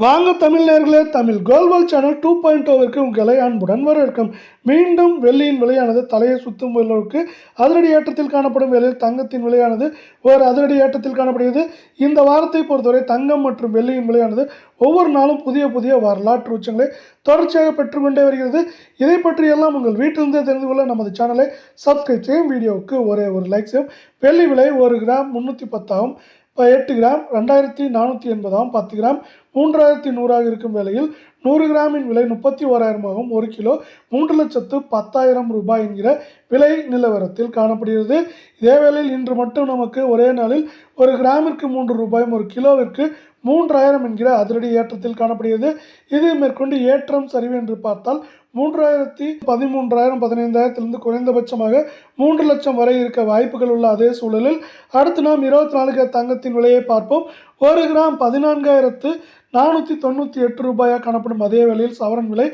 வாங்க தமிழ் நேயர்களே, தமிழ் கோல்வால் சேனல் 2.0விற்கு உங்களை அன்புடன் வரவேற்கும். மீண்டும் வெள்ளியின் விலையானது தலையை சுத்தும் அளவுக்கு அதிரடி ஏற்றத்தில் காணப்படும் வேளையில் தங்கத்தின் விலையானது ஒரு அதிரடி ஏற்றத்தில் காணப்படுகிறது. இந்த வாரத்தை பொறுத்தவரை தங்கம் மற்றும் வெள்ளியின் விலையானது ஒவ்வொரு நாளும் புதிய புதிய வரலாற்று உச்சங்களை தொடர்ச்சியாக பெற்றுக்கொண்டே வருகிறது. இதை பற்றியெல்லாம் உங்கள் வீட்டிலிருந்தே தெரிந்து கொள்ள நமது சேனலை சப்ஸ்கிரைப் செய்யும். வீடியோவுக்கு ஒரே ஒரு லைக் செய்யும். வெள்ளி விலை 1 கிராம் 310 ஆகும். 8 கிராம் 2480 ஆகும். 10 கிராம் 3100 இருக்கும் வேளையில் 100 கிராமின் விலை 31,000 ஆகும். 1 கிலோ 3,10,000 ரூபாய் என்கிற விலை நிலவரத்தில் காணப்படுகிறது. இதே வேளையில் இன்று மட்டும் நமக்கு ஒரே நாளில் 1 கிராமிற்கு 3 ரூபாயும் 1 கிலோவிற்கு 3,000 என்கிற அதிரடி ஏற்றத்தில் காணப்படுகிறது. இது மேற்கொண்டு ஏற்றம் சரிவு என்று பார்த்தால் 3,000, 13,000, 15,000 குறைந்தபட்சமாக 3 லட்சம் வரை இருக்க வாய்ப்புகள் உள்ள அதே சூழலில் அடுத்து நாம் 24 தங்கத்தின் விலையை பார்ப்போம். 1 கிராம் 14,498 ரூபாயாக காணப்படும் அதே வேளையில் சவரன் விலை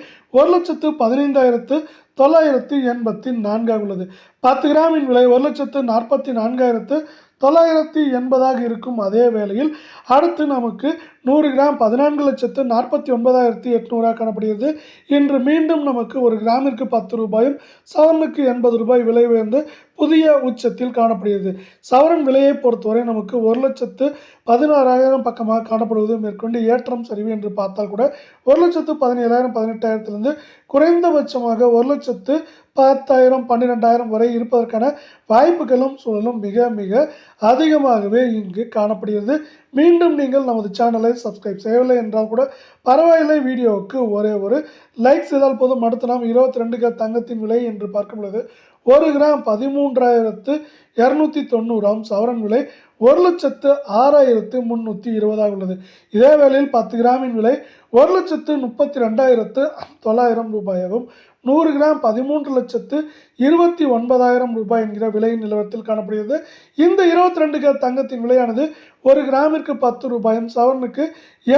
1,15,984 உள்ளது. 10 கிராமின் விலை 1,44,980 இருக்கும் அதே வேளையில் அடுத்து நமக்கு 100 கிராம் 14,49,800 காணப்படுகிறது. இன்று மீண்டும் நமக்கு 1 கிராமிற்கு 10 ரூபாயும் சவரனுக்கு 80 ரூபாய் விலை உயர்ந்து புதிய உச்சத்தில் காணப்படுகிறது. சவரன் விலையை பொறுத்தவரை நமக்கு 1,16,000 பக்கமாக காணப்படுவது மேற்கொண்டு ஏற்றம் சரிவு என்று பார்த்தால் கூட 1,17,000, 18,000 குறைந்தபட்சமாக 1,10,000, 12,000 வரை இருப்பதற்கான வாய்ப்புகளும் சூழலும் மிக மிக அதிகமாகவே இங்கு காணப்படுகிறது. மீண்டும் நீங்கள் நமது சேனலை சப்ஸ்கிரைப் செய்யவில்லை என்றால் கூட பரவாயில்லை, வீடியோவுக்கு ஒரே ஒரு லைக் செய்தால் போதும். அடுத்து நாம் 22 தங்கத்தின் விலை என்று பார்க்கும் பொழுது 1 கிராம் 13,290 ஆகும். சவரன் விலை 1,06,320 உள்ளது. இதே வேளையில் 10 கிராமின் விலை 1,32,900 ரூபாயாகும். 100 கிராம் 13,29,000 ரூபாய் என்கிற விலை நிலவரத்தில் காணப்படுகிறது. இந்த 22 தங்கத்தின் விலையானது 1 கிராமிற்கு 10 ரூபாயும் சவரனுக்கு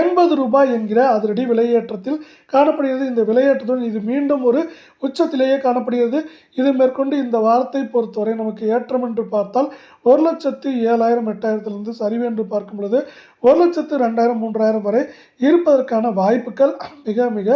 80 ரூபாய் என்கிற அதிரடி விலையேற்றத்தில் காணப்படுகிறது. இந்த விலையேற்றத்துடன் இது மீண்டும் ஒரு உச்சத்திலேயே காணப்படுகிறது. இது மேற்கொண்டு இந்த வாரத்தை பொறுத்தவரை நமக்கு ஏற்றம் என்று பார்த்தால் 1,07,000, 8,000 சரிவு என்று பார்க்கும் பொழுது 1,02,000, 3,000 வரை இருப்பதற்கான வாய்ப்புகள் மிக மிக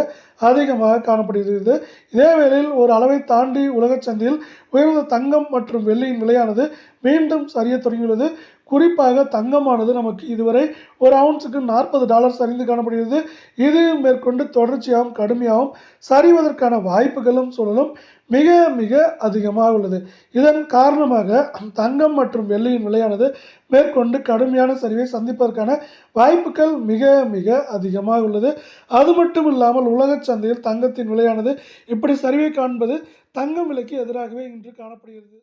அதிகமாக காணப்படுகிறது. இதே வேளையில் ஒரு அளவை தாண்டி உலக சந்தையில் உயர்ந்த தங்கம் மற்றும் வெள்ளியின் விலையானது மீண்டும் சரிய தொடங்கியுள்ளது. குறிப்பாக தங்கமானது நமக்கு இதுவரை ஒரு அவுன்ஸுக்கு $40 சரிந்து காணப்படுகிறது. இது மேற்கொண்டு தொடர்ச்சியாகவும் கடுமையாகவும் சரிவதற்கான வாய்ப்புகளும் சூழலும் மிக மிக அதிகமாக உள்ளது. இதன் காரணமாக தங்கம் மற்றும் வெள்ளியின் விலையானது மேற்கொண்டு கடுமையான சரிவை சந்திப்பதற்கான வாய்ப்புகள் மிக மிக அதிகமாக உள்ளது. அது மட்டும் இல்லாமல் உலக சந்தையில் தங்கத்தின் விலையானது இப்படி சரிவை காண்பது தங்கம் விலைக்கு எதிராகவே இன்று காணப்படுகிறது.